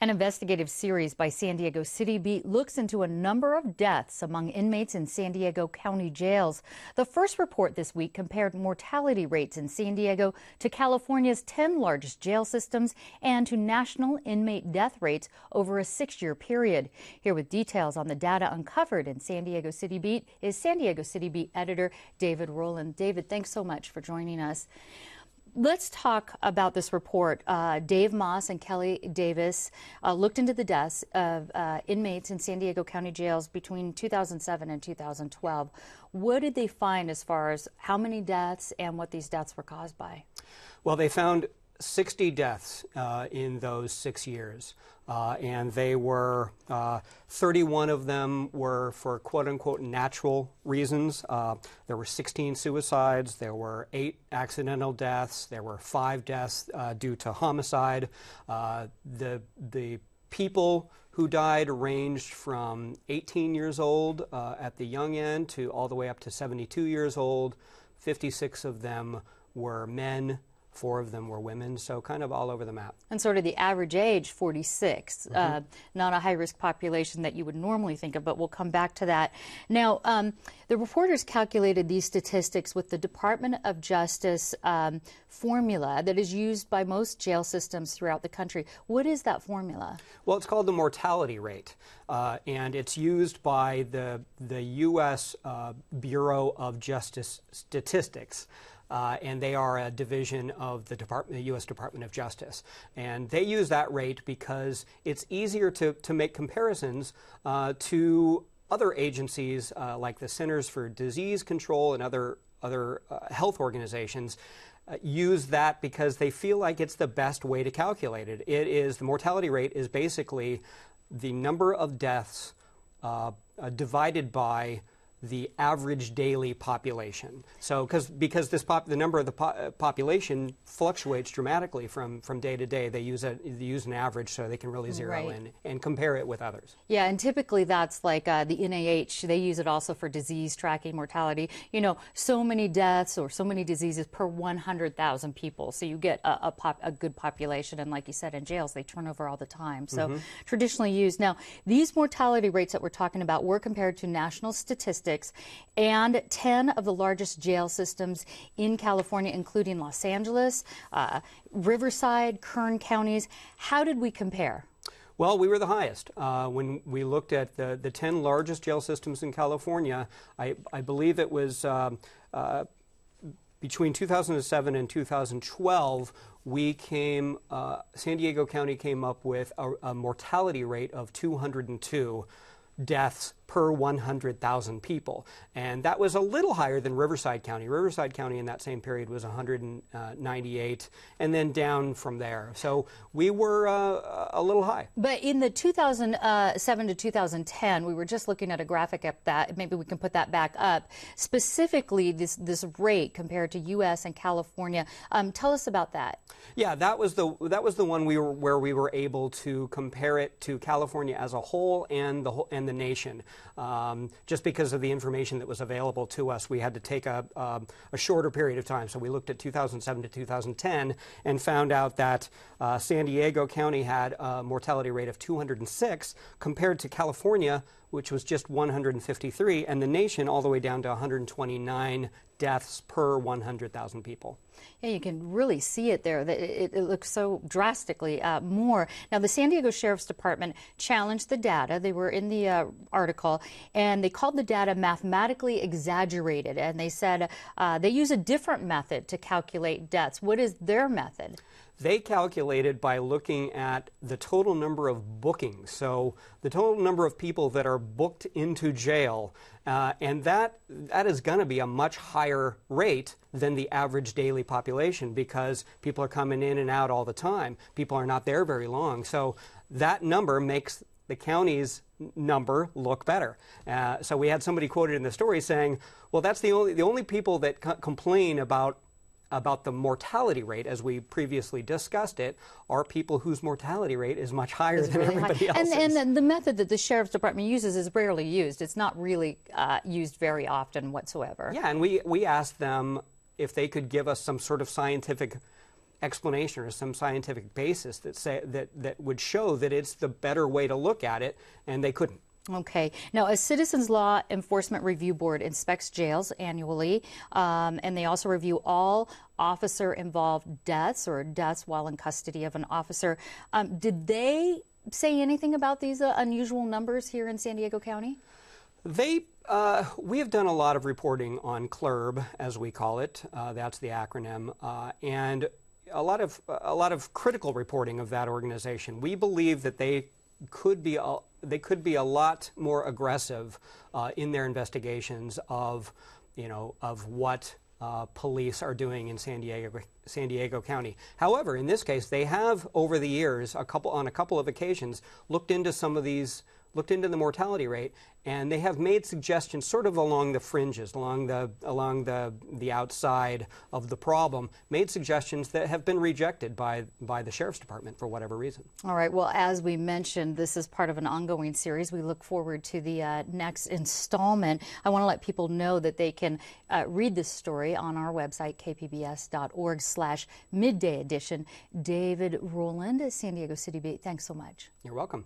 An investigative series by San Diego CityBeat looks into a number of deaths among inmates in San Diego County jails. The first report this week compared mortality rates in San Diego to California's 10 largest jail systems and to national inmate death rates over a 6-year period. Here with details on the data uncovered in San Diego CityBeat is San Diego CityBeat editor David Rolland. David, thanks so much for joining us. Let's talk about this report. Dave Moss and Kelly Davis looked into the deaths of inmates in San Diego County jails between 2007 and 2012. What did they find as far as how many deaths and what these deaths were caused by? Well, they found 60 deaths in those 6 years, and they were 31 of them were for quote-unquote natural reasons. There were 16 suicides, there were 8 accidental deaths, there were 5 deaths due to homicide. The people who died ranged from 18 years old at the young end to all the way up to 72 years old. 56 of them were men. 4 of them were women, so kind of all over the map. And sort of the average age, 46, not a high-risk population that you would normally think of, but we'll come back to that. Now, the reporters calculated these statistics with the Department of Justice formula that is used by most jail systems throughout the country. What is that formula? Well, it's called the mortality rate, and it's used by the U.S. Bureau of Justice Statistics. And they are a division of the U.S. Department of Justice. And they use that rate because it's easier to make comparisons to other agencies like the Centers for Disease Control and other health organizations. Use that because they feel like it's the best way to calculate it. The mortality rate is basically the number of deaths divided by the average daily population. So, because the number of the population fluctuates dramatically from day to day, they use an average so they can really zero in and compare it with others. Yeah, and typically that's like the NIH. They use it also for disease tracking, mortality. You know, so many deaths or so many diseases per 100,000 people. So you get a good population. And like you said, in jails they turn over all the time. So traditionally used. Now, these mortality rates that we're talking about were compared to national statistics and 10 of the largest jail systems in California, including Los Angeles, Riverside, Kern counties. How did we compare? Well, we were the highest. When we looked at the 10 largest jail systems in California, I believe it was between 2007 and 2012, San Diego County came up with a mortality rate of 202 deaths per 100,000 people. And that was a little higher than Riverside County. Riverside County in that same period was 198, and then down from there. So we were a little high. But in the 2007 to 2010, we were just looking at a graphic at that. Maybe we can put that back up. Specifically, this rate compared to U.S. and California. Tell us about that. Yeah, that was the one where we were able to compare it to California as a whole and the nation. Just because of the information that was available to us, we had to take a shorter period of time. So we looked at 2007 to 2010 and found out that San Diego County had a mortality rate of 206 compared to California, which was just 153, and the nation all the way down to 129 deaths per 100,000 people. Yeah, you can really see it there. It looks so drastically more. Now, the San Diego Sheriff's Department challenged the data. They were in the article, and they called the data mathematically exaggerated. And they said they use a different method to calculate deaths. What is their method? They calculated by looking at the total number of bookings, so the total number of people that are booked into jail, and that is going to be a much higher rate than the average daily population because people are coming in and out all the time. People are not there very long, so that number makes the county's number look better. So we had somebody quoted in the story saying, well, that's the only people that complain about the mortality rate, as we previously discussed it, are people whose mortality rate is much higher than everybody else's. And the method that the Sheriff's Department uses is rarely used. It's not really used very often whatsoever. Yeah, and we asked them if they could give us some sort of scientific explanation or some scientific basis that would show that it's the better way to look at it, and they couldn't. Okay. Now, a Citizens Law Enforcement Review Board inspects jails annually, and they also review all officer-involved deaths or deaths while in custody of an officer. Did they say anything about these unusual numbers here in San Diego County? We have done a lot of reporting on CLERB, as we call it. That's the acronym, and a lot of critical reporting of that organization. We believe that they could be a lot more aggressive in their investigations of what police are doing in San Diego County. However, in this case, they have over the years, on a couple of occasions, looked into the mortality rate, and they have made suggestions sort of along the fringes, along the outside of the problem, made suggestions that have been rejected by the Sheriff's Department for whatever reason. All right. Well, as we mentioned, this is part of an ongoing series. We look forward to the next installment. I want to let people know that they can read this story on our website, kpbs.org/midday edition. David Rolland, San Diego CityBeat, thanks so much. You're welcome.